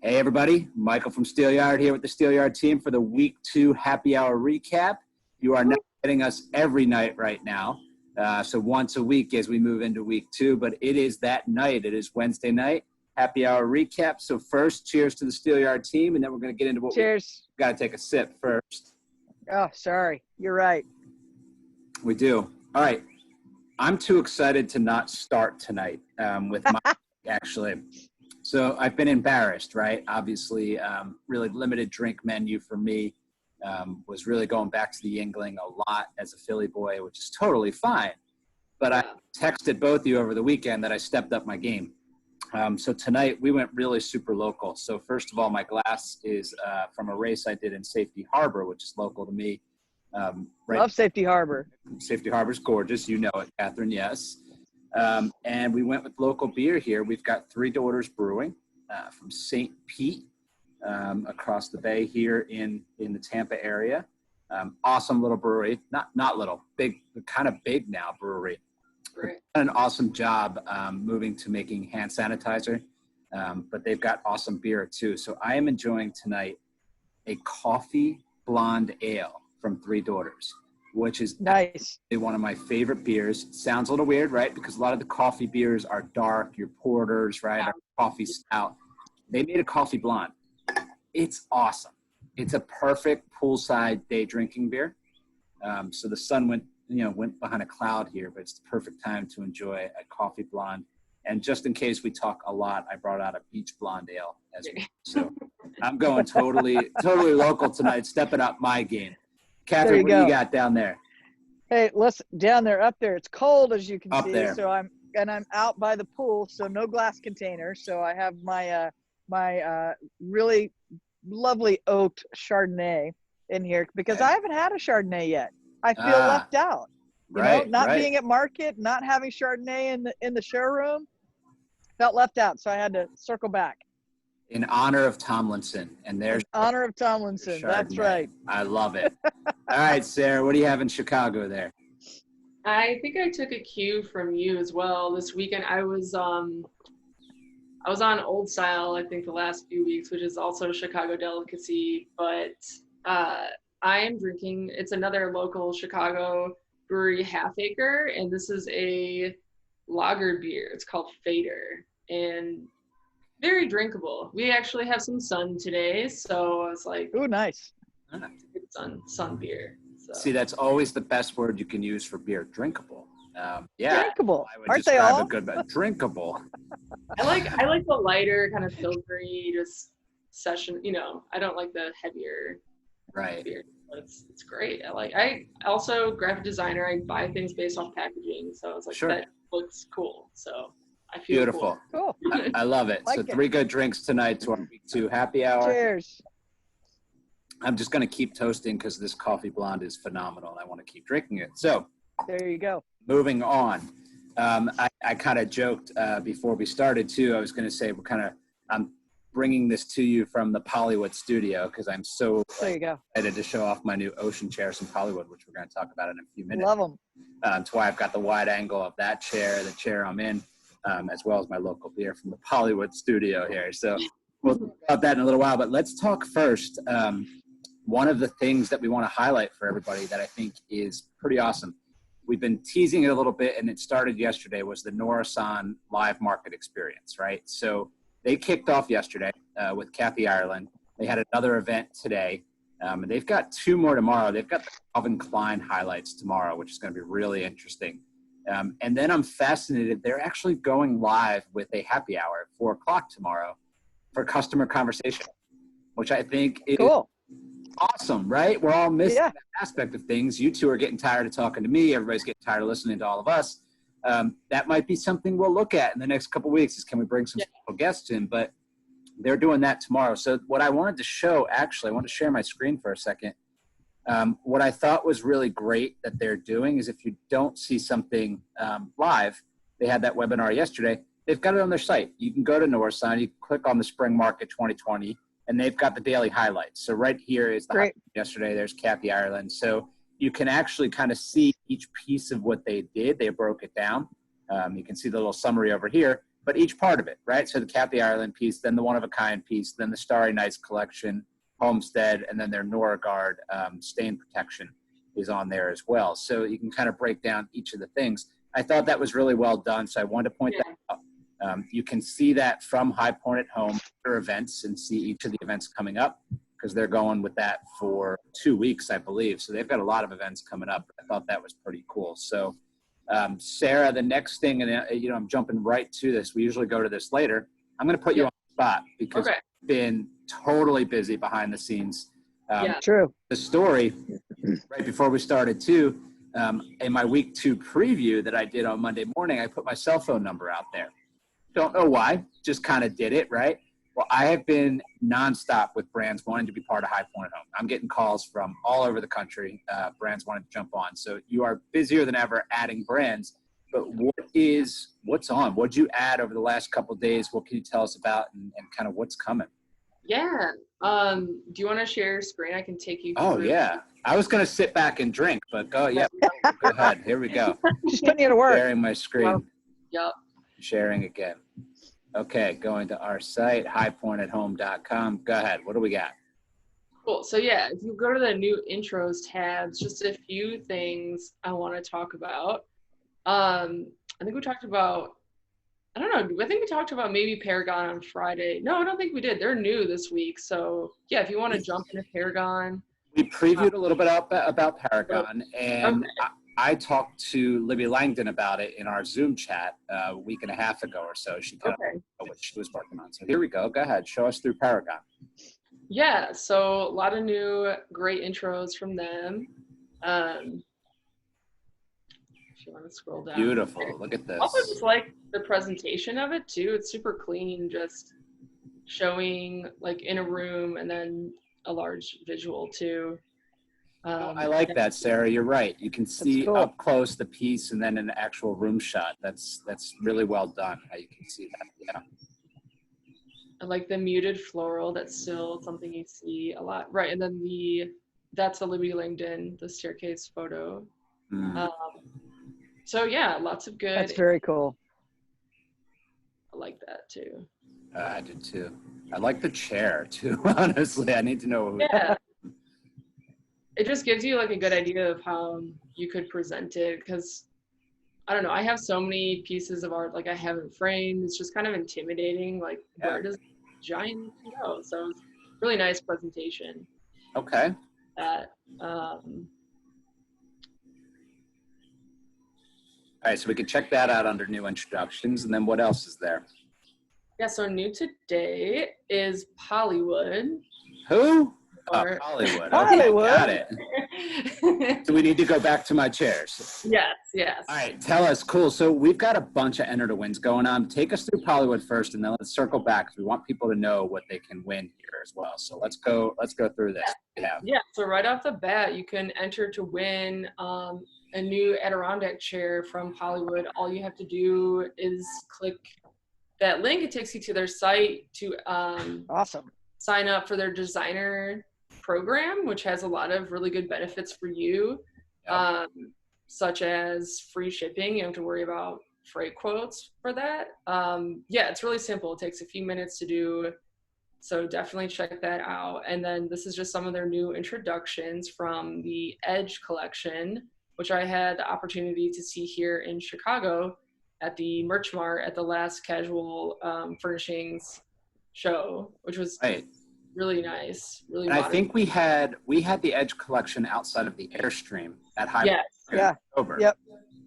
Hey everybody, Michael from Steelyard here with the Steelyard team for the Week 2 Happy Hour Recap. You are now getting us every night right now, so once a week as we move into Week 2, but it is that night. It is Wednesday night, Happy Hour Recap. So first, cheers to the Steelyard team, and then we're going to get into what cheers. We got to take a sip first. Oh, sorry. You're right. We do. All right. I'm too excited to not start tonight with my actually. So I've been embarrassed, right? Obviously, really limited drink menu for me. Was really going back to the Yingling a lot as a Philly boy, which is totally fine. But I texted both of you over the weekend that I stepped up my game. So tonight we went really super local. So first of all, my glass is from a race I did in Safety Harbor, which is local to me. Love Safety Harbor. Safety Harbor's gorgeous. You know it, Catherine, yes. And we went with local beer here. We've got Three Daughters Brewing from St. Pete across the bay here in the Tampa area. Awesome little brewery. Not little, big, kind of big now brewery. Right. Done an awesome job moving to making hand sanitizer, but they've got awesome beer too. So I am enjoying tonight a coffee blonde ale from Three Daughters, which is nice. One of my favorite beers. Sounds a little weird, right? Because a lot of the coffee beers are dark, your porters, right? Or coffee stout. They made a coffee blonde. It's awesome. It's a perfect poolside day drinking beer. So the sun went behind a cloud here, but it's the perfect time to enjoy a coffee blonde. And just in case we talk a lot, I brought out a peach blonde ale as well. So I'm going totally local tonight, stepping up my game. Catherine, what do you got down there? Hey, listen, down there, up there, it's cold as you can up see. There. So I'm out by the pool, so no glass container. So I have my my really lovely oaked Chardonnay in here because I haven't had a Chardonnay yet. I feel left out. You know, not being at market, not having Chardonnay in the showroom, felt left out. So I had to circle back. In honor of Tomlinson, and there's honor of Tomlinson. That's right. I love it. All right, Sarah, what do you have in Chicago there? I think I took a cue from you as well. This weekend I was on Old Style, I think the last few weeks, which is also a Chicago delicacy, but I am drinking, it's another local Chicago brewery, Half Acre, and this is a lager beer. It's called Fader, and very drinkable. We actually have some sun today, so I was like, "Ooh, nice! Good sun beer." So. See, that's always the best word you can use for beer: drinkable. Drinkable. I would Aren't describe they all? a good drinkable. I like the lighter kind of filtery, just session. You know, I don't like the heavier beer. But it's great. I also graphic designer. I buy things based off packaging, so it's like that looks cool. So. I feel beautiful. Cool. I love it. So 3 good drinks tonight to our Week 2 happy hour. Cheers. I'm just going to keep toasting because this coffee blonde is phenomenal and I want to keep drinking it. So there you go. Moving on. I kind of joked before we started too. I was going to say I'm bringing this to you from the POLYWOOD studio because I'm so excited to show off my new ocean chairs from POLYWOOD, which we're going to talk about in a few minutes. Love them. That's why I've got the wide angle of that chair, the chair I'm in. As well as my local beer from the POLYWOOD studio here. So we'll talk about that in a little while, but let's talk first. One of the things that we want to highlight for everybody that I think is pretty awesome. We've been teasing it a little bit, and it started yesterday, was the Norasan live market experience, right? So they kicked off yesterday with Kathy Ireland. They had another event today, and they've got 2 more tomorrow. They've got the Calvin Klein highlights tomorrow, which is going to be really interesting. And then I'm fascinated. They're actually going live with a happy hour at 4 o'clock tomorrow for customer conversation, which I think is awesome, right? We're all missing that aspect of things. You two are getting tired of talking to me. Everybody's getting tired of listening to all of us. That might be something we'll look at in the next couple of weeks is can we bring some special guests in? But they're doing that tomorrow. So what I wanted to show, actually, I want to share my screen for a second. What I thought was really great that they're doing is if you don't see something live, they had that webinar yesterday, they've got it on their site. You can go to Norasan, you click on the Spring Market 2020, and they've got the daily highlights. So right here is the highlight yesterday. There's Kathy Ireland. So you can actually kind of see each piece of what they did. They broke it down. You can see the little summary over here. but each part of it, right? So the Kathy Ireland piece, then the One of a Kind piece, then the Starry Nights collection, Homestead, and then their Noragard stain protection is on there as well. So you can kind of break down each of the things. I thought that was really well done, so I wanted to point that out. You can see that from High Point at Home, their events, and see each of the events coming up, because they're going with that for 2 weeks, I believe. So they've got a lot of events coming up. I thought that was pretty cool. So Sarah, the next thing, and I'm jumping right to this. We usually go to this later. I'm going to put you on the spot because you've been totally busy behind the scenes. True. The story, right before we started too, in my week 2 preview that I did on Monday morning, I put my cell phone number out there. Don't know why, just kind of did it, right? Well, I have been nonstop with brands wanting to be part of High Point at Home. I'm getting calls from all over the country, brands wanting to jump on. So you are busier than ever adding brands. But what's on? What'd you add over the last couple of days? What can you tell us about and kind of what's coming? Yeah. Do you want to share your screen? I can take you through. Oh, yeah. I was going to sit back and drink, but go ahead. Here we go. Just putting you to work. Sharing my screen. Yep. Sharing again. Okay, going to our site, highpointathome.com. Go ahead. What do we got? Cool. So yeah, if you go to the new intros tabs, just a few things I want to talk about. I think we talked about, I don't know, I think we talked about maybe Paragon on Friday. No, I don't think we did. They're new this week. So yeah, if you want to jump into Paragon. We previewed a little bit about Paragon, and I talked to Libby Langdon about it in our Zoom chat a week and a half ago or so. She kind of know what she was working on. So here we go. Go ahead. Show us through Paragon. Yeah, so a lot of new great intros from them. If you want to scroll down. Beautiful. Look at this. Also just like the presentation of it too. It's super clean, just showing like in a room and then a large visual too. I like that, Sarah. You're right. You can see up close the piece and then an actual room shot. That's really well done. How you can see that. Yeah. I like the muted floral. That's still something you see a lot, right? And then that's the Libby Langdon, the staircase photo. So yeah, lots of good. That's very cool. I like that too. I did too. I like the chair too. Honestly, I need to know. Yeah. It just gives you like a good idea of how you could present it, because I don't know, I have so many pieces of art like I haven't framed. It's just kind of intimidating, like where does giant go? So it's really nice presentation. Okay. All right, so we can check that out under new introductions, and then what else is there? Yeah, so new today is POLYWOOD. Who? Hollywood. Hollywood. Okay, got it. So we need to go back to my chairs. Yes. All right, tell us. Cool. So we've got a bunch of enter to wins going on. Take us through POLYWOOD first, and then let's circle back because we want people to know what they can win here as well. So let's go through this. Yeah. So right off the bat, you can enter to win a new Adirondack chair from POLYWOOD. All you have to do is click that link. It takes you to their site to awesome. Sign up for their designer program, which has a lot of really good benefits for you, such as free shipping. You don't have to worry about freight quotes for that. Yeah, it's really simple. It takes a few minutes to do, so definitely check that out. And then this is just some of their new introductions from the Edge collection, which I had the opportunity to see here in Chicago at the Merch Mart at the last Casual Furnishings show, which was really nice. Really and I think we had the Edge collection outside of the Airstream at High October. Yep.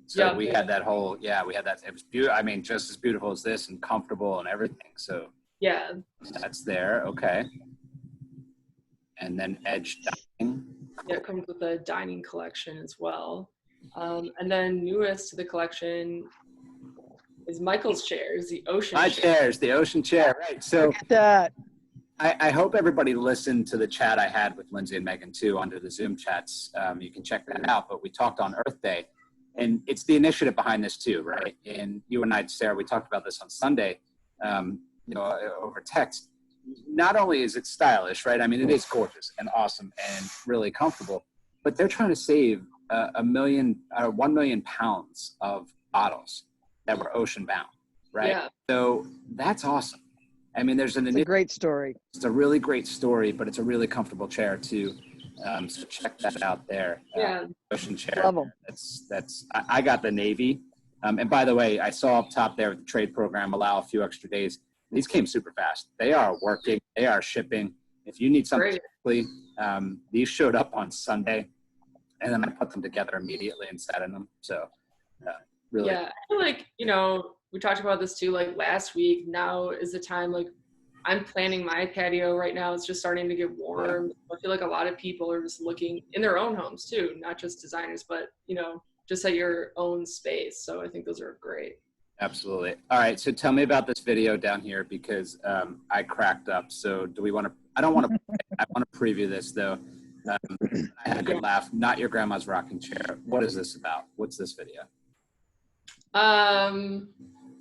So we had that whole we had that. It was beautiful. I mean, just as beautiful as this and comfortable and everything. So yeah, that's there. Okay. And then Edge dining. Yeah, it comes with a dining collection as well. And then newest to the collection is Michael's chairs, the ocean chairs, the ocean chair. Right. So look at that. I hope everybody listened to the chat I had with Lindsay and Megan too under the Zoom chats. You can check that out. But we talked on Earth Day, and it's the initiative behind this too, right? And you and I, Sarah, we talked about this on Sunday, over text. Not only is it stylish, right? I mean, it is gorgeous and awesome and really comfortable, but they're trying to save 1 million pounds of bottles that were ocean bound. right? Yeah. So that's awesome. I mean, It's a great story. It's a really great story, but it's a really comfortable chair too. So check that out there. Yeah. Cushion chair. Love 'em. I got the navy. And by the way, I saw up top there with the trade program allow a few extra days. These came super fast. They are working. They are shipping. If you need something quickly, these showed up on Sunday, and then I put them together immediately and sat in them. So really. Yeah, I feel like, you know, we talked about this too, like last week. Now is the time, like I'm planning my patio right now. It's just starting to get warm. Yeah. I feel like a lot of people are just looking in their own homes too, not just designers, but, you know, just at your own space. So I think those are great. Absolutely. All right. So tell me about this video down here, because I cracked up. So do we want to, I don't want to, I want to preview this though. I had a good laugh. Not Your Grandma's Rocking Chair. What is this about? What's this video?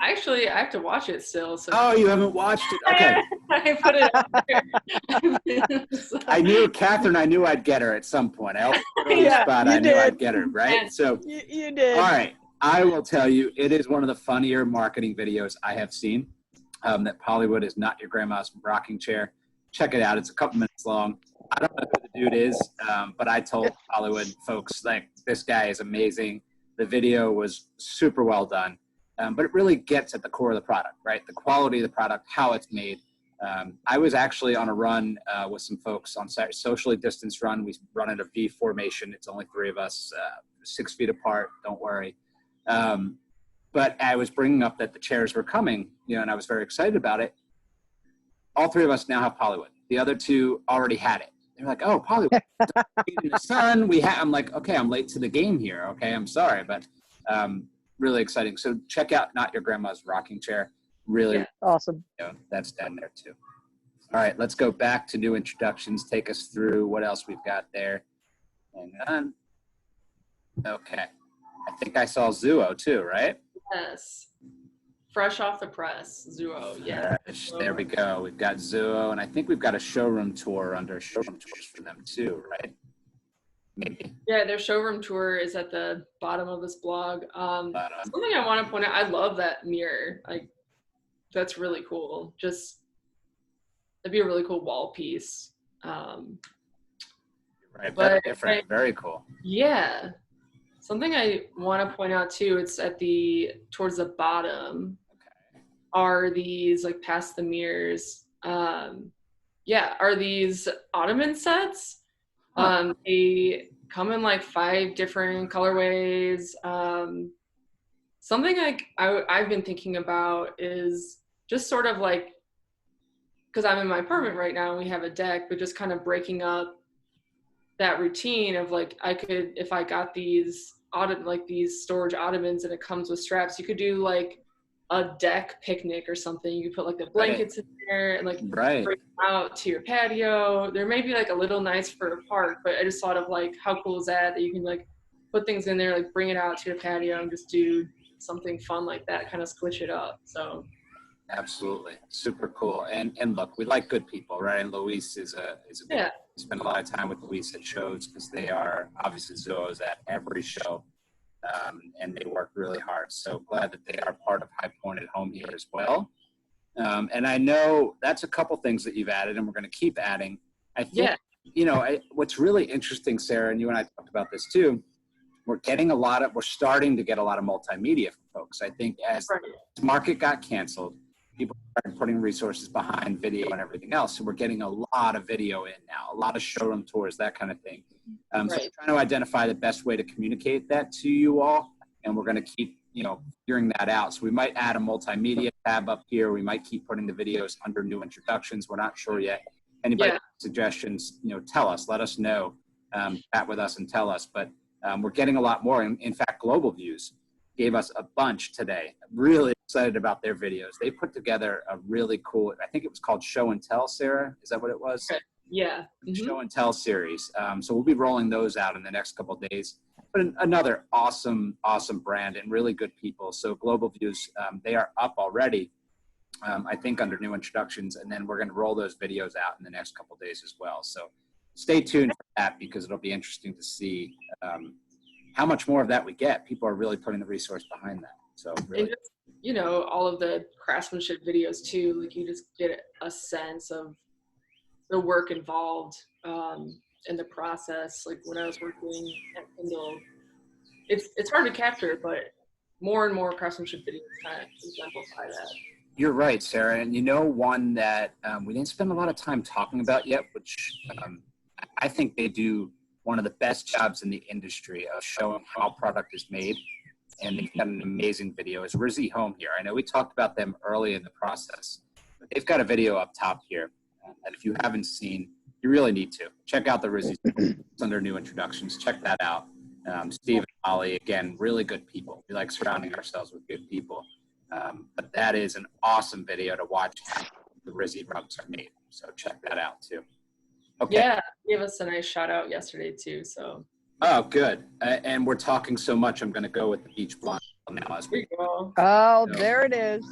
Actually, I have to watch it still. So. Oh, you haven't watched it? Okay. I put it out there. I knew Catherine. I knew I'd get her at some point. I always put her on the spot. I knew I'd get her, right? So you did. All right. I will tell you, it is one of the funnier marketing videos I have seen. That POLYWOOD is Not Your Grandma's Rocking Chair. Check it out. It's a couple minutes long. I don't know who the dude is, but I told POLYWOOD folks, like, this guy is amazing. The video was super well done, but it really gets at the core of the product, right? The quality of the product, how it's made. I was actually on a run with some folks on Saturday, socially distanced run. We run in a V formation. It's only 3 of us, 6 feet apart. Don't worry. But I was bringing up that the chairs were coming, you know, and I was very excited about it. All 3 of us now have POLYWOOD. The other 2 already had it. They're like, oh, POLYWOOD in the sun. I'm like, okay, I'm late to the game here. Okay, I'm sorry, but really exciting. So check out Not Your Grandma's Rocking Chair. Really awesome. You know, that's down there too. All right, let's go back to new introductions. Take us through what else we've got there. Hang on. Okay. I think I saw Zuo too, right? Yes. Fresh off the press, Zuo, yeah. There we go. We've got Zuo, and I think we've got a showroom tour under showroom tours for them too, right? Maybe. Yeah, their showroom tour is at the bottom of this blog. Something I want to point out, I love that mirror. Like, that's really cool. Just, that'd be a really cool wall piece. Right, very different, very cool. Yeah. Something I want to point out too, it's at towards the bottom are these, like, past the mirrors. Are these ottoman sets. They come in like 5 different colorways. Something like I've been thinking about is just sort of like, because I'm in my apartment right now and we have a deck, but just kind of breaking up that routine of, like, I could, if I got these these storage ottomans and it comes with straps, you could do like a deck picnic or something. You could put like the blankets in there and like bring them out to your patio. There may be like a little nice for a park, but I just thought of, like, how cool is that you can, like, put things in there, like bring it out to your patio and just do something fun like that, kind of switch it up. So absolutely, super cool. And look, we like good people, right? And Luis is a spend a lot of time with Luis at shows, because they are obviously Zuo's at every show, and they work really hard. So glad that they are part of High Point at home here as well. And I know that's a couple things that you've added, and we're going to keep adding. I think, you know, what's really interesting, Sarah, and you and I talked about this too, we're starting to get a lot of multimedia from folks. I think as the market got canceled, people started putting resources behind video and everything else. So we're getting a lot of video in now, a lot of showroom tours, that kind of thing. So we're trying to identify the best way to communicate that to you all. And we're going to keep, you know, figuring that out. So we might add a multimedia tab up here. We might keep putting the videos under new introductions. We're not sure yet. Anybody have suggestions, you know, tell us, let us know, chat with us and tell us. But we're getting a lot more. In fact, Global Views gave us a bunch today. Really excited about their videos. They put together a really cool, I think it was called Show and Tell, Sarah. Is that what it was? Yeah. Show and Tell series. So we'll be rolling those out in the next couple of days. But another awesome brand and really good people. So Global Views, they are up already, I think under new introductions. And then we're going to roll those videos out in the next couple of days as well. So stay tuned for that, because it'll be interesting to see how much more of that we get. People are really putting the resource behind that. So really. you know, all of the craftsmanship videos too. Like you just get a sense of the work involved in the process. Like when I was working at Kindle, it's hard to capture, but more and more craftsmanship videos kind of exemplify that. You're right, Sarah. And you know, one that we didn't spend a lot of time talking about yet, which I think they do one of the best jobs in the industry of showing how product is made. And they've got an amazing video, is RIZZY Home here. I know we talked about them early in the process, but they've got a video up top here that if you haven't seen, you really need to. Check out the RIZZY. It's under new introductions. Check that out. Steve and Holly, again, really good people. We like surrounding ourselves with good people. But that is an awesome video to watch how the RIZZY rugs are made. So check that out too. Okay. Yeah, gave us a nice shout out yesterday too. So. Oh, good. And we're talking so much, I'm going to go with the beach blonde now as we go. Oh, so, there it is.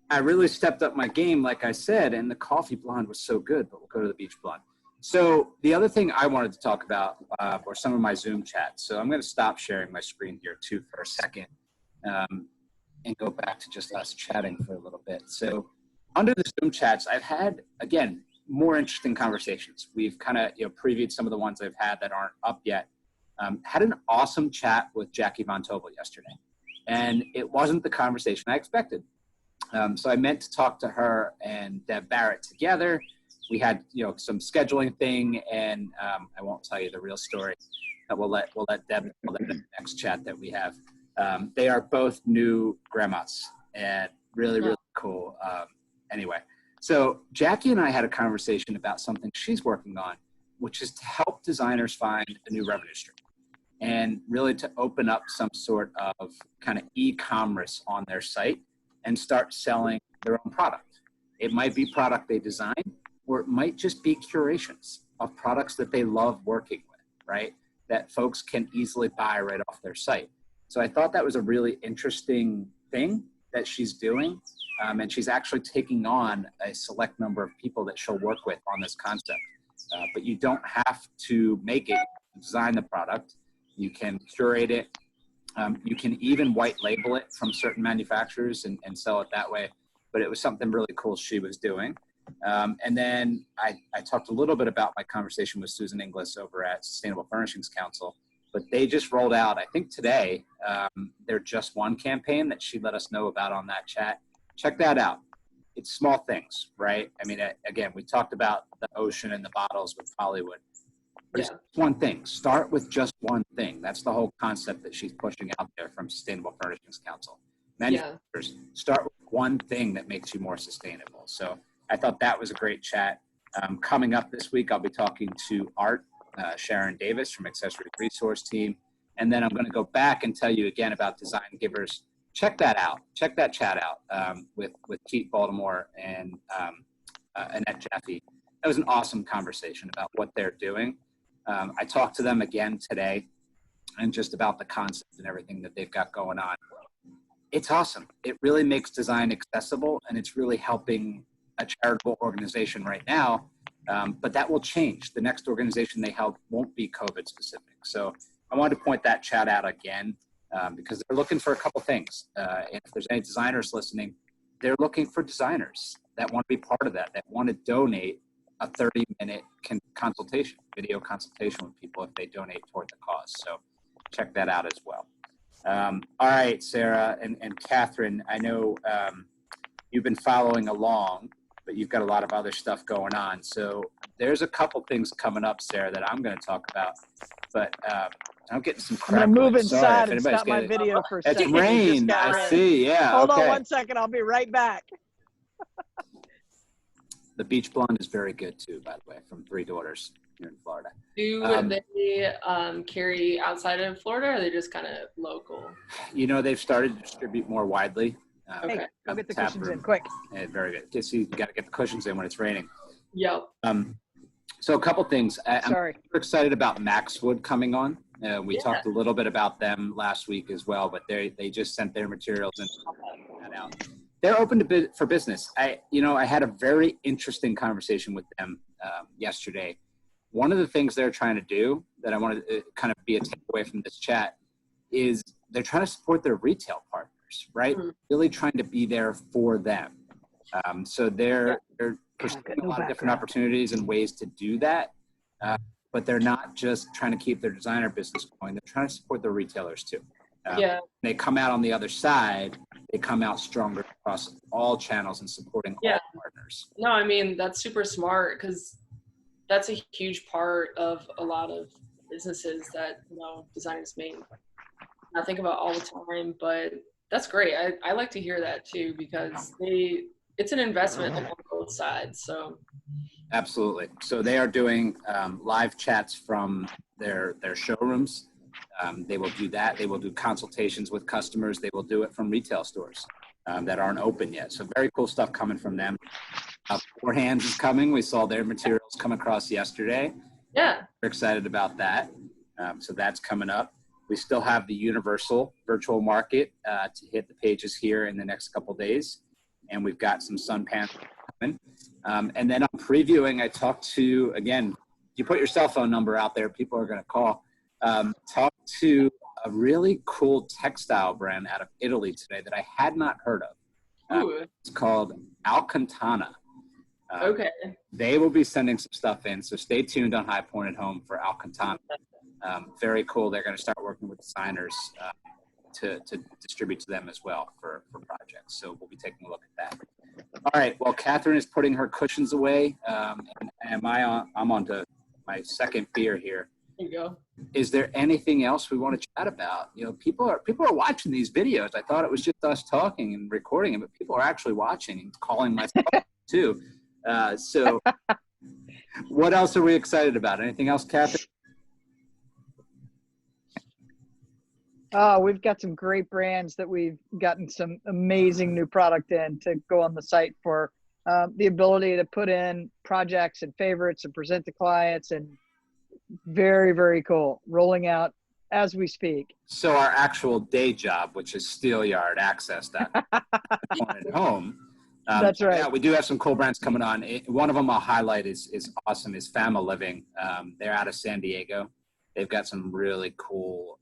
I really stepped up my game, like I said, and the coffee blonde was so good, but we'll go to the beach blonde. So the other thing I wanted to talk about were some of my Zoom chats. So I'm going to stop sharing my screen here too for a second and go back to just us chatting for a little bit. So under the Zoom chats, I've had, again, more interesting conversations. We've kind of previewed some of the ones I've had that aren't up yet. Had an awesome chat with Jackie Von Tobel yesterday, and it wasn't the conversation I expected. So I meant to talk to her and Deb Barrett together. We had some scheduling thing, and I won't tell you the real story. We'll let Deb tell in the next chat that we have. They are both new grandmas and really cool. Anyway. So Jackie and I had a conversation about something she's working on, which is to help designers find a new revenue stream and really to open up some sort of kind of e-commerce on their site and start selling their own product. It might be product they design, or it might just be curations of products that they love working with, right? That folks can easily buy right off their site. So I thought that was a really interesting thing that she's doing. And she's actually taking on a select number of people that she'll work with on this concept. But you don't have to make it, design the product. You can curate it. You can even white label it from certain manufacturers and sell it that way. But it was something really cool she was doing. And then I talked a little bit about my conversation with Susan Inglis over at Sustainable Furnishings Council. But they just rolled out, I think today, their Just One campaign that she let us know about on that chat. Check that out. It's small things, right? I mean, again, we talked about the ocean and the bottles with POLYWOOD. But it's one thing. Start with just one thing. That's the whole concept that she's pushing out there from Sustainable Furnishings Council. Manufacturers, start with one thing that makes you more sustainable. So I thought that was a great chat. Coming up this week, I'll be talking to Art, Sharon Davis from Accessory Resource Team. And then I'm going to go back and tell you again about Design Givers. Check that out. Check that chat out with Keith Baltimore and Annette Jaffe. That was an awesome conversation about what they're doing. I talked to them again today and just about the concept and everything that they've got going on. It's awesome. It really makes design accessible, and it's really helping a charitable organization right now. But that will change. The next organization they help won't be COVID specific. So I wanted to point that chat out again. Because they're looking for a couple things. And if there's any designers listening, they're looking for designers that want to be part of that want to donate a 30-minute consultation, video consultation with people if they donate toward the cause. So check that out as well. All right, Sarah and Catherine, I know you've been following along, but you've got a lot of other stuff going on. So there's a couple things coming up, Sarah, that I'm going to talk about. But I'm getting some crackling. I'm going to move inside and stop my video for a second. It's rain. I see. Yeah. Hold on 1 second. I'll be right back. The beach blonde is very good too, by the way, from Three Daughters here in Florida. Do they carry outside of Florida, or are they just kind of local? They've started to distribute more widely. Okay. Go get the cushions in quick. Yeah, very good. Just you got to get the cushions in when it's raining. Yep. So a couple things. I'm Sorry. super excited about Maxwood coming on. We talked a little bit about them last week as well, but they just sent their materials and that out. They're open for business. I had a very interesting conversation with them yesterday. One of the things they're trying to do that I wanted to kind of be a takeaway from this chat is they're trying to support their retail partners. right? Really trying to be there for them. So they're pursuing a lot of different opportunities and ways to do that. But they're not just trying to keep their designer business going. They're trying to support their retailers too. They come out on the other side, they come out stronger across all channels and supporting all partners. No, I mean, that's super smart, because that's a huge part of a lot of businesses that, you know, designers make. I think about all the time, but that's great. I like to hear that too, because it's an investment on both sides. So absolutely. So they are doing live chats from their showrooms. They will do that. They will do consultations with customers. They will do it from retail stores that aren't open yet. So very cool stuff coming from them. Four Hands is coming. We saw their materials come across yesterday. Yeah. We're excited about that. So that's coming up. We still have the Universal Virtual Market to hit the pages here in the next couple of days. And we've got some sun panels coming. And then I'm previewing, I talked to, again, you put your cell phone number out there, people are going to call. Talk to a really cool textile brand out of Italy today that I had not heard of. It's called Alcantara. Okay. They will be sending some stuff in, so stay tuned on High Point at Home for Alcantara. Very cool. They're going to start working with designers to distribute to them as well for projects. So we'll be taking a look at that. All right. Well, Catherine is putting her cushions away, and I'm on to my second beer here. There you go. Is there anything else we want to chat about? You know, people are watching these videos. I thought it was just us talking and recording it, but people are actually watching and calling myself too. So what else are we excited about? Anything else, Catherine? We've got some great brands that we've gotten some amazing new product in to go on the site for the ability to put in projects and favorites and present to clients, and very, very cool. Rolling out as we speak. So our actual day job, which is Steelyard Access at home. That's right. Yeah, we do have some cool brands coming on. One of them I'll highlight is awesome, is Fama Living. They're out of San Diego. They've got some really cool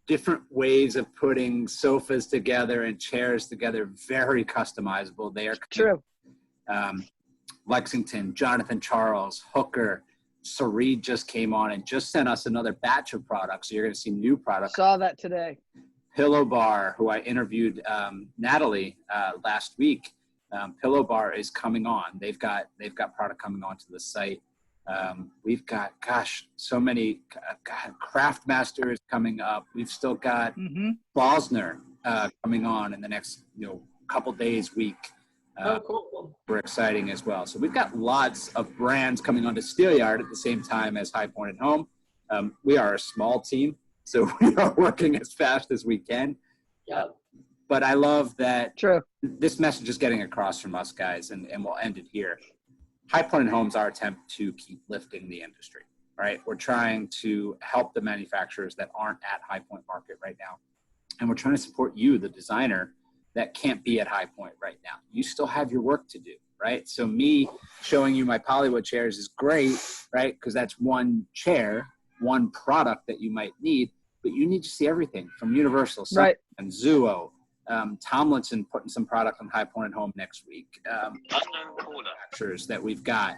different ways of putting sofas together and chairs together, very customizable. They are true. Lexington, Jonathan Charles, Hooker, Sareed just came on and just sent us another batch of products. So you're going to see new products. Saw that today. Pillow Bar, who I interviewed Natalie last week. Pillow Bar is coming on. They've got product coming onto the site. We've got, so many Craft Masters coming up. We've still got Bosner coming on in the next couple days, week. Cool. We're exciting as well. So we've got lots of brands coming onto Steelyard at the same time as High Point at Home. We are a small team, so we are working as fast as we can. Yeah. But I love that this message is getting across from us guys, and we'll end it here. High Point at Home is our attempt to keep lifting the industry, right? We're trying to help the manufacturers that aren't at High Point Market right now. And we're trying to support you, the designer, that can't be at High Point right now. You still have your work to do, right? So me showing you my POLYWOOD chairs is great, right? Because that's one chair, one product that you might need, but you need to see everything from Universal, and Zuo, Tomlinson putting some product on High Point at Home next week. Manufacturers that we've got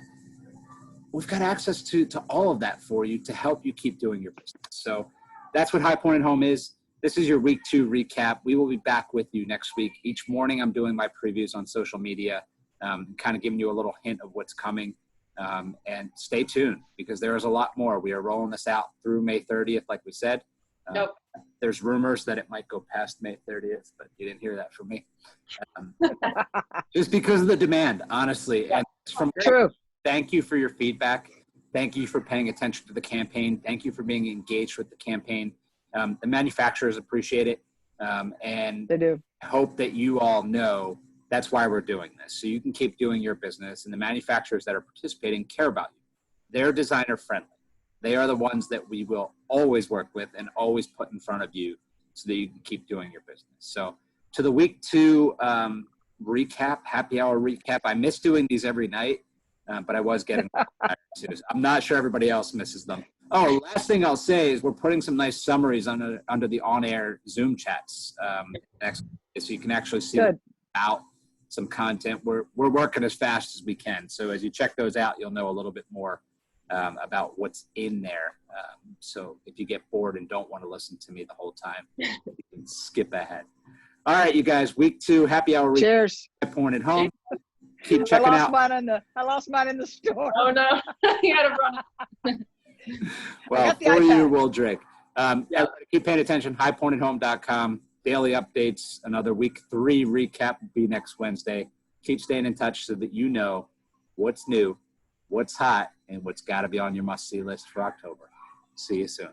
access to all of that for you to help you keep doing your business. So that's what High Point at Home is. This is your week 2 recap. We will be back with you next week. Each morning I'm doing my previews on social media, kind of giving you a little hint of what's coming. And stay tuned because there is a lot more. We are rolling this out through May 30th, like we said. There's rumors that it might go past May 30th, but you didn't hear that from me. Just because of the demand, honestly. And from thank you for your feedback. Thank you for paying attention to the campaign. Thank you for being engaged with the campaign. The manufacturers appreciate it. And they do. I hope that you all know that's why we're doing this. So you can keep doing your business, and the manufacturers that are participating care about you. They're designer friendly. They are the ones that we will always work with and always put in front of you so that you can keep doing your business. So to the week 2 recap, happy hour recap. I miss doing these every night, but I was getting I'm not sure everybody else misses them. Oh, last thing I'll say is we're putting some nice summaries under the on-air Zoom chats next, so you can actually see out some content. We're working as fast as we can. So as you check those out, you'll know a little bit more about what's in there. So if you get bored and don't want to listen to me the whole time, you can skip ahead. All right, you guys, week 2, happy hour. Cheers. Point at home. Keep checking out. I lost mine in the store. Oh no, you gotta run. Well, for you, we'll drink. Keep paying attention. highpointhome.com. Daily updates. Another week 3 recap will be next Wednesday. Keep staying in touch so that you know what's new, what's hot, and what's got to be on your must-see list for October. See you soon.